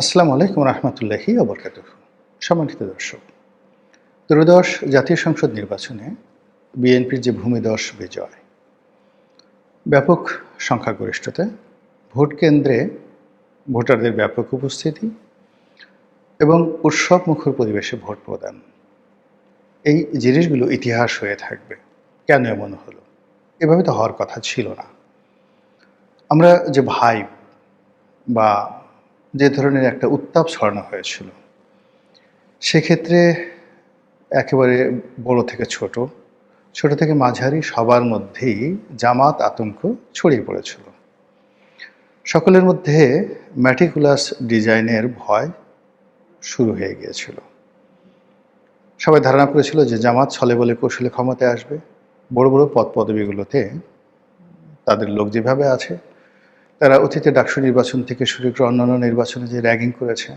আসসালামু আলাইকুম রহমতুল্লাহি ওবরকাতুহ। সম্মানিত দর্শক, ত্রয়োদশ জাতীয় সংসদ নির্বাচনে বিএনপির যে ভূমিধস বিজয়, ব্যাপক সংখ্যাগরিষ্ঠতা, ভোট কেন্দ্রে ভোটারদের ব্যাপক উপস্থিতি এবং উৎসবমুখর পরিবেশে ভোট প্রদান, এই জিনিসগুলো ইতিহাস হয়ে থাকবে। কেন এমন হলো? এভাবে তো হওয়ার কথা ছিল না। আমরা যে ভাইব বা যে ধরনের একটা উত্তাপ ছড়ানো হয়েছিল, সেক্ষেত্রে একেবারে বড় থেকে ছোট, ছোট থেকে মাঝারি সবার মধ্যেই জামাত আতঙ্ক ছড়িয়ে পড়েছিল। সকলের মধ্যে ম্যাটিকুলাস ডিজাইনের ভয় শুরু হয়ে গিয়েছিল। সবাই ধারণা করেছিল যে জামাত ছলে বলে কৌশলে ক্ষমতায় আসবে। বড় বড় পদ পদবিগুলোতে তাদের লোক যেভাবে আছে, তারা অতীতে ডাকসু নির্বাচন থেকে শুরু করে অন্যান্য নির্বাচনে যে র্যাগিং করেছে,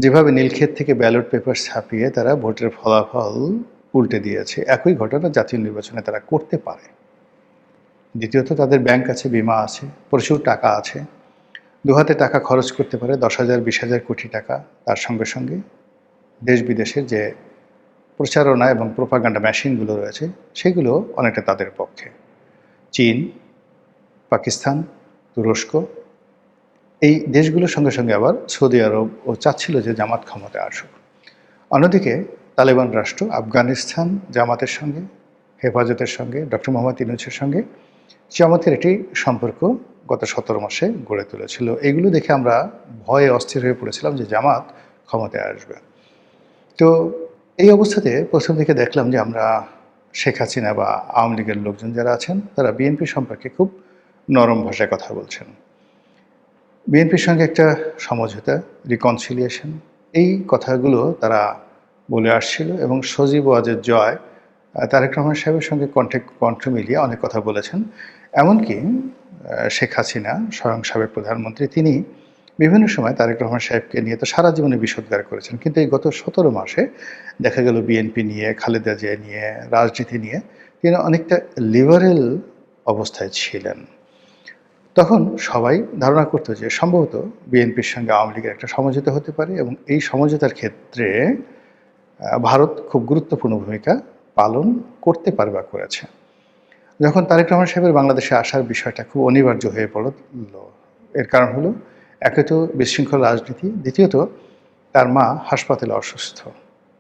যেভাবে নীলক্ষেত থেকে ব্যালট পেপার ছাপিয়ে তারা ভোটের ফলাফল উল্টে দিয়েছে, একই ঘটনা জাতীয় নির্বাচনে তারা করতে পারে। দ্বিতীয়ত, তাদের ব্যাংক আছে, বিমা আছে, প্রচুর টাকা আছে, দুহাতে টাকা খরচ করতে পারে, 10,000 20,000 কোটি টাকা। তার সঙ্গে সঙ্গে দেশ বিদেশের যে প্রচারণা এবং প্রোপাগান্ডা মেশিনগুলো রয়েছে, সেগুলো অনেকটা তাদের পক্ষে। চীন, পাকিস্তান, তুরস্ক, এই দেশগুলোর সঙ্গে সঙ্গে আবার সৌদি আরবও চাচ্ছিল যে জামাত ক্ষমতায় আসুক। অন্যদিকে তালেবান রাষ্ট্র আফগানিস্তান জামাতের সঙ্গে, হেফাজতের সঙ্গে, ডক্টর মোহাম্মদ ইউনূসের সঙ্গে জামাতের একটি সম্পর্ক গত 17 মাসে গড়ে তুলেছিল। এগুলো দেখে আমরা ভয়ে অস্থির হয়ে পড়েছিলাম যে জামাত ক্ষমতায় আসবে। তো এই অবস্থাতে প্রথম দিকে দেখলাম যে আমরা শেখ হাসিনা বা আওয়ামী লীগের লোকজন যারা আছেন, তারা বিএনপি সম্পর্কে খুব নরম ভাষায় কথা বলছেন। বিএনপির সঙ্গে একটা সমঝোতা, রিকনসিলিয়েশন, এই কথাগুলো তারা বলে আসছিল এবং সজীব ওয়াজেদ জয় তারেক রহমান সাহেবের সঙ্গে কণ্ঠ মিলিয়ে অনেক কথা বলেছেন। এমনকি শেখ হাসিনা, স্বয়ং সাবেক প্রধানমন্ত্রী, তিনি বিভিন্ন সময় তারেক রহমান সাহেবকে নিয়ে তো সারা জীবনে বিষোদ্গার করেছেন, কিন্তু এই গত 17 মাসে দেখা গেল বিএনপি নিয়ে, খালেদা জিয়া নিয়ে, রাজনীতি নিয়ে তিনি অনেকটা লিবারেল অবস্থায় ছিলেন। তখন সবাই ধারণা করতো যে সম্ভবত বিএনপির সঙ্গে আওয়ামী লীগের একটা সমঝোতা হতে পারে এবং এই সমঝোতার ক্ষেত্রে ভারত খুব গুরুত্বপূর্ণ ভূমিকা পালন করতে পারে বা করেছে। যখন তারেক রহমান সাহেবের বাংলাদেশে আসার বিষয়টা খুব অনিবার্য হয়ে পড়ল, এর কারণ হলো একে তো বিশৃঙ্খল রাজনীতি, দ্বিতীয়ত তার মা হাসপাতালে অসুস্থ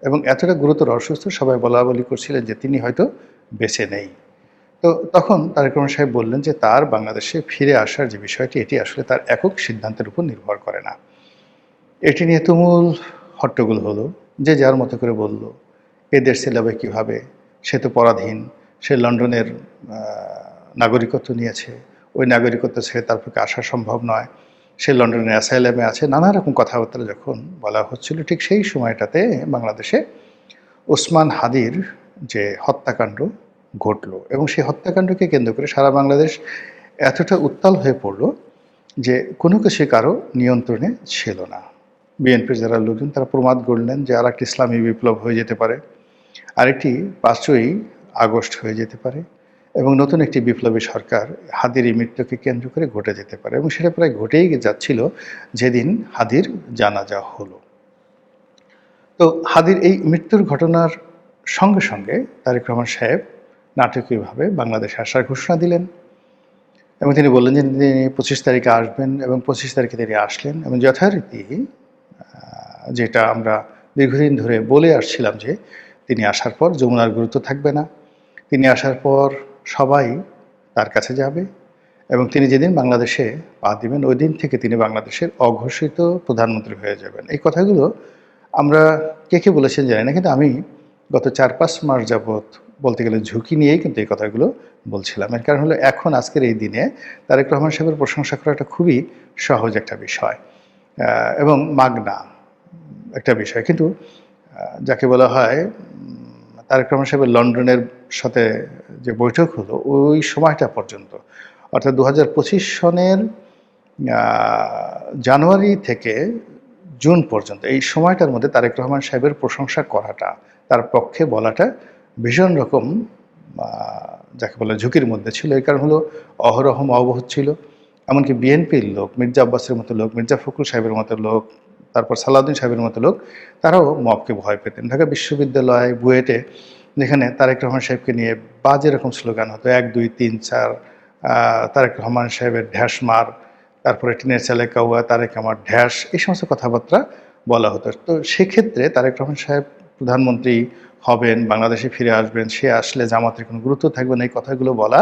এবং এতটা গুরুতর অসুস্থ, সবাই বলা বলি করছিলেন যে তিনি হয়তো বেঁচে নেই। তো তখন তারেক রহমান সাহেব বললেন যে তার বাংলাদেশে ফিরে আসার যে বিষয়টি, এটি আসলে তার একক সিদ্ধান্তের উপর নির্ভর করে না। এটি নিয়ে তুমুল হট্টগোল হলো, যে যার মতো করে বলল এ দেশ চালাবে কীভাবে, সে তো পরাধীন, সে লন্ডনের নাগরিকত্ব নিয়েছে, ওই নাগরিকত্ব ছেড়ে তার পক্ষে আসা সম্ভব নয়, সে লন্ডনের অ্যাসাইলামে আছে, নানা রকম কথাবার্তা যখন বলা হচ্ছিল, ঠিক সেই সময়টাতে বাংলাদেশে ওসমান হাদির যে হত্যাকাণ্ড ঘটল এবং সেই হত্যাকাণ্ডকে কেন্দ্র করে সারা বাংলাদেশ এতটা উত্তাল হয়ে পড়ল যে কোনো কিছু কারো নিয়ন্ত্রণে ছিল না। বিএনপির যারা লোকজন, তারা প্রমাদ গড়লেন যে আর একটি ইসলামী বিপ্লব হয়ে যেতে পারে, আরেকটি 5ই আগস্ট হয়ে যেতে পারে এবং নতুন একটি বিপ্লবী সরকার হাদির এই মৃত্যুকে কেন্দ্র করে ঘটে যেতে পারে, এবং সেটা প্রায় ঘটেই যাচ্ছিল যেদিন হাদির জানাজা হলো। তো হাদির এই মৃত্যুর ঘটনার সঙ্গে সঙ্গে তারেক রহমান সাহেব নাটকীয়ভাবে বাংলাদেশে আসার ঘোষণা দিলেন এবং তিনি বললেন যে তিনি 25 তারিখে আসবেন এবং 25 তারিখে তিনি আসলেন এবং যথারীতি যেটা আমরা দীর্ঘদিন ধরে বলে আসছিলাম যে তিনি আসার পর যমুনার গুরুত্ব থাকবে না, তিনি আসার পর সবাই তার কাছে যাবে এবং তিনি যেদিন বাংলাদেশে পা দিবেন ওই দিন থেকে তিনি বাংলাদেশের অঘোষিত প্রধানমন্ত্রী হয়ে যাবেন। এই কথাগুলো আমরা কে বলেছেন জানি না, কিন্তু আমি গত 4-5 মাস যাবৎ বলতে গেলে ঝুঁকি নিয়েই কিন্তু এই কথাগুলো বলছিলাম। এর কারণ হলো এখন আজকের এই দিনে তারেক রহমান সাহেবের প্রশংসা করাটা খুবই সহজ একটা বিষয় এবং মাগনা একটা বিষয়, কিন্তু যাকে বলা হয় তারেক রহমান সাহেবের লন্ডনের সাথে যে বৈঠক হলো ওই সময়টা পর্যন্ত, অর্থাৎ 2025 সনের জানুয়ারি থেকে জুন পর্যন্ত এই সময়টার মধ্যে তারেক রহমান সাহেবের প্রশংসা করাটা, তার পক্ষে বলাটা ভীষণ রকম যাকে বলে ঝুঁকির মধ্যে ছিল। এই কারণ হলো অহরহ মহবত ছিল এমনকি বিএনপির লোক, মির্জা আব্বাসের মতো লোক, মির্জা ফখরুল সাহেবের মতো লোক, তারপর সালাউদ্দিন সাহেবের মতো লোক, তারাও মবকে ভয় পেতেন। ঢাকা বিশ্ববিদ্যালয় বুয়েটে যেখানে তারেক রহমান সাহেবকে নিয়ে বাজে রকম স্লোগান হতো, ১, ২, ৩, ৪, তারেক রহমান সাহেবের ঢ্যাস মার, তারপরে টিনের চালে কাউয়া, তারেক আমার ঢ্যাস, এই সমস্ত কথাবার্তা বলা হতো। তো সেক্ষেত্রে তারেক রহমান সাহেব প্রধানমন্ত্রী হবেন, বাংলাদেশে ফিরে আসবেন, সে আসলে জামাতের কোনো গুরুত্ব থাকবে না, এই কথাগুলো বলা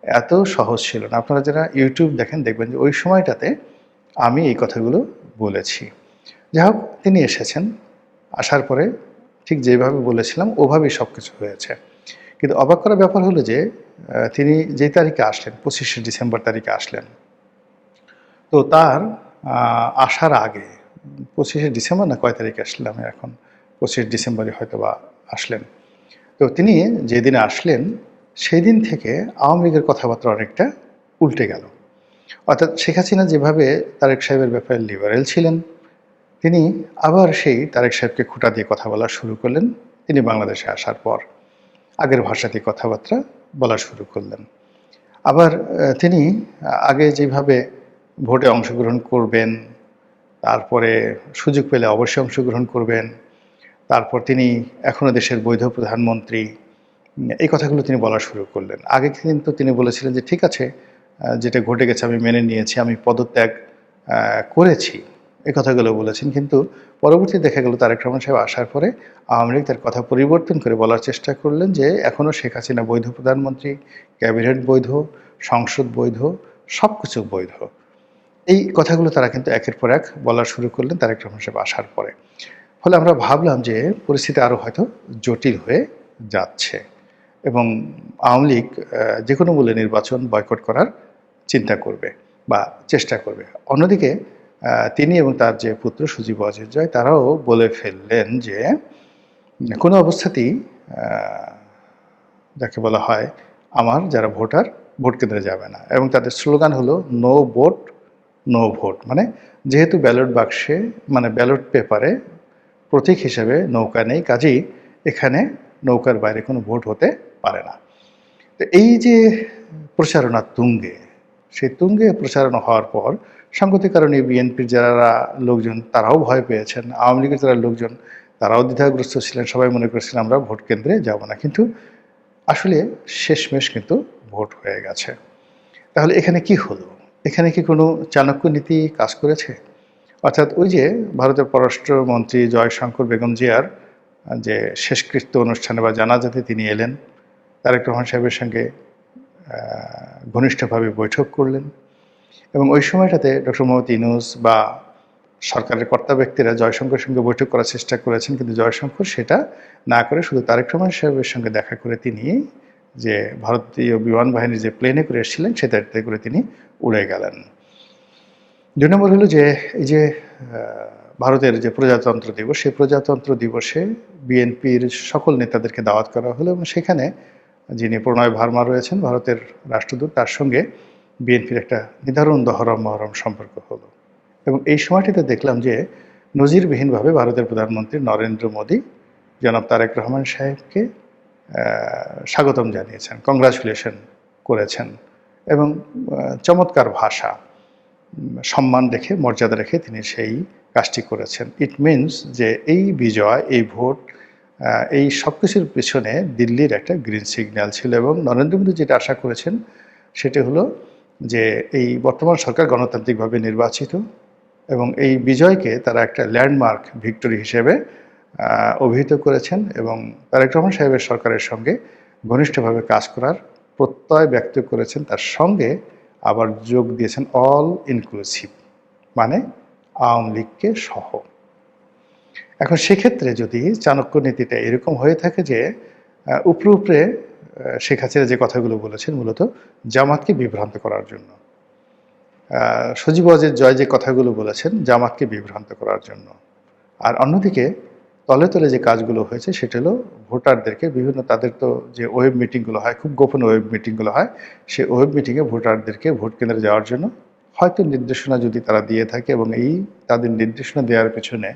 এত সহজ ছিল না। আপনারা যারা ইউটিউব দেখেন দেখবেন যে ওই সময়টাতে আমি এই কথাগুলো বলেছি। যাই হোক, তিনি এসেছেন, আসার পরে ঠিক যেভাবে বলেছিলাম ওভাবেই সব কিছু হয়েছে। কিন্তু অবাক করার ব্যাপার হলো যে তিনি যেই তারিখে আসলেন, 25শে ডিসেম্বর তারিখে আসলেন, তো তার আসার আগে 25শে ডিসেম্বর না কয় তারিখে আসলেন, আমি এখন 25 ডিসেম্বরই হয়তো বা আসলেন। তো তিনি যেদিন আসলেন সেই দিন থেকে আওয়ামী লীগের কথাবার্তা অনেকটা উল্টে গেল। অর্থাৎ শেখ হাসিনা যেভাবে তারেক সাহেবের ব্যাপারে লিবারেল ছিলেন, তিনি আবার সেই তারেক সাহেবকে খোঁটা দিয়ে কথা বলা শুরু করলেন তিনি বাংলাদেশে আসার পর। আগের ভাষাতেই কথাবার্তা বলা শুরু করলেন। আবার তিনি আগে যেভাবে ভোটে অংশগ্রহণ করবেন, তারপরে সুযোগ পেলে অবশ্যই অংশগ্রহণ করবেন, তারপর তিনি এখনও দেশের বৈধ প্রধানমন্ত্রী, এই কথাগুলো তিনি বলা শুরু করলেন। আগে কিন্তু তিনি বলেছিলেন যে ঠিক আছে, যেটা ঘটে গেছে আমি মেনে নিয়েছি, আমি পদত্যাগ করেছি, এই কথাগুলো বলেছেন। কিন্তু পরবর্তীতে দেখা গেল তারেক রহমান সাহেব আসার পরে আওয়ামী লীগ তার কথা পরিবর্তন করে বলার চেষ্টা করলেন যে এখনও শেখ হাসিনা বৈধ প্রধানমন্ত্রী, ক্যাবিনেট বৈধ, সংসদ বৈধ, সব কিছু বৈধ। এই কথাগুলো তারা কিন্তু একের পর এক বলা শুরু করলেন তারেক রহমান সাহেব আসার পরে। ফলে আমরা ভাবলাম যে পরিস্থিতি আরও হয়তো জটিল হয়ে যাচ্ছে এবং আওয়ামী লীগ যে কোনো মূল্যে নির্বাচন বয়কট করার চিন্তা করবে বা চেষ্টা করবে। অন্যদিকে তিনি এবং তার যে পুত্র সজীব ওয়াজেদ জয় তারাও বলে ফেললেন যে কোনো অবস্থাতেই যাকে বলা হয় আমার যারা ভোটার ভোট কেন্দ্রে যাবে না, এবং তাদের স্লোগান হলো নো ভোট নো ভোট। মানে যেহেতু ব্যালট বাক্সে মানে ব্যালট পেপারে প্রতীক হিসেবে নৌকা নেই, কাজেই এখানে নৌকার বাইরে কোনো ভোট হতে পারে না। তো এই যে প্রচারণা তুঙ্গে, সেই তুঙ্গে প্রচারণা হওয়ার পর সাংগতিক কারণে বিএনপির যারা লোকজন তারাও ভয় পেয়েছেন, আওয়ামী লীগের যারা লোকজন তারাও দ্বিধাগ্রস্ত ছিলেন, সবাই মনে করছিলেন আমরা ভোট কেন্দ্রে যাব না। কিন্তু আসলে শেষমেশ কিন্তু ভোট হয়ে গেছে। তাহলে এখানে কি হলো? এখানে কি কোনো চাণক্য নীতি কাজ করেছে? অর্থাৎ ওই যে ভারতের পররাষ্ট্রমন্ত্রী জয়শঙ্কর বেগম জিয়ার যে শেষকৃত্য অনুষ্ঠানে বা জানাজাতে তিনি এলেন, তারেক রহমান সাহেবের সঙ্গে ঘনিষ্ঠভাবে বৈঠক করলেন এবং ওই সময়টাতে ডক্টর মোহাম্মদ ইউনূস বা সরকারের কর্তা ব্যক্তিরা জয়শঙ্করের সঙ্গে বৈঠক করার চেষ্টা করেছেন, কিন্তু জয়শঙ্কর সেটা না করে শুধু তারেক রহমান সাহেবের সঙ্গে দেখা করে তিনি যে ভারতীয় বিমান বাহিনীর যে প্লেনে করে এসেছিলেন সেটাতে করে তিনি উড়ে গেলেন। ২ নম্বর হলো যে এই যে ভারতের যে প্রজাতন্ত্র দিবস, সেই প্রজাতন্ত্র দিবসে বিএনপির সকল নেতাদেরকে দাওয়াত করা হলো এবং সেখানে যিনি প্রণয় ভার্মা রয়েছেন ভারতের রাষ্ট্রদূত, তার সঙ্গে বিএনপির একটা নিদারুণ দহরম মহরম সম্পর্ক হলো। এবং এই সময়টিতে দেখলাম যে নজিরবিহীনভাবে ভারতের প্রধানমন্ত্রী নরেন্দ্র মোদী জনাব তারেক রহমান সাহেবকে স্বাগতম জানিয়েছেন, কংগ্রাচুলেশন করেছেন এবং চমৎকার ভাষা, সম্মান রেখে মর্যাদা রেখে তিনি সেই কাজটি করেছেন। ইট মিনস যে এই বিজয়, এই ভোট, এই সব কিছুর পিছনে দিল্লির একটা গ্রিন সিগন্যাল ছিল এবং নরেন্দ্র মোদী যেটা আশা করেছেন সেটি হলো যে এই বর্তমান সরকার গণতান্ত্রিকভাবে নির্বাচিত এবং এই বিজয়কে তারা একটা ল্যান্ডমার্ক ভিক্টরি হিসেবে অভিহিত করেছেন এবং তারেক রহমান সাহেবের সরকারের সঙ্গে ঘনিষ্ঠভাবে কাজ করার প্রত্যয় ব্যক্ত করেছেন। তার সঙ্গে আবার যোগ দিয়েছেন অল ইনক্লুসিভ, মানে আওয়ামী লীগকে সহ। এখন সেক্ষেত্রে যদি চাণক্য নীতিটা এরকম হয়ে থাকে যে উপরে উপরে শেখ হাসিনা যে কথাগুলো বলেছেন মূলত জামাতকে বিভ্রান্ত করার জন্য, সজীব ওয়াজেদ জয় যে কথাগুলো বলেছেন জামাতকে বিভ্রান্ত করার জন্য, আর অন্যদিকে তলে তলে যে কাজগুলো হয়েছে সেটা হলো ভোটারদেরকে বিভিন্ন, তাদের তো যে ওয়েব মিটিংগুলো হয়, খুব গোপন ওয়েব মিটিংগুলো হয়, সেই ওয়েব মিটিংয়ে ভোটারদেরকে ভোট কেন্দ্রে যাওয়ার জন্য হয়তো নির্দেশনা যদি তারা দিয়ে থাকে এবং এই তাদের নির্দেশনা দেওয়ার পেছনে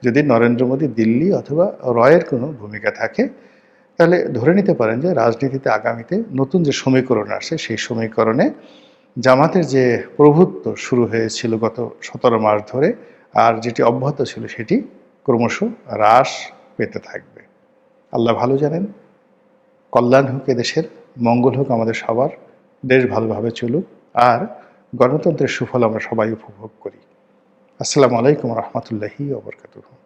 যদি নরেন্দ্র মোদী দিল্লি অথবা রয়ের কোনো ভূমিকা থাকে, তাহলে ধরে নিতে পারেন যে রাজনীতিতে আগামীতে নতুন যে সমীকরণ আসছে সেই সমীকরণে জামাতের যে প্রভুত্ব শুরু হয়েছিল গত 17 মাস ধরে, আর যেটি অব্যাহত ছিল সেটি ক্রমশ হ্রাস পেতে থাকবে। আল্লাহ ভালো জানেন। কল্যাণ হোক এদেশের, মঙ্গল হোক আমাদের সবার, দেশ ভালোভাবে চলুক, আর গণতন্ত্রের সুফল আমরা সবাই উপভোগ করি। আসসালামু আলাইকুম রহমতুল্লাহি ওয়া বারাকাতুহু।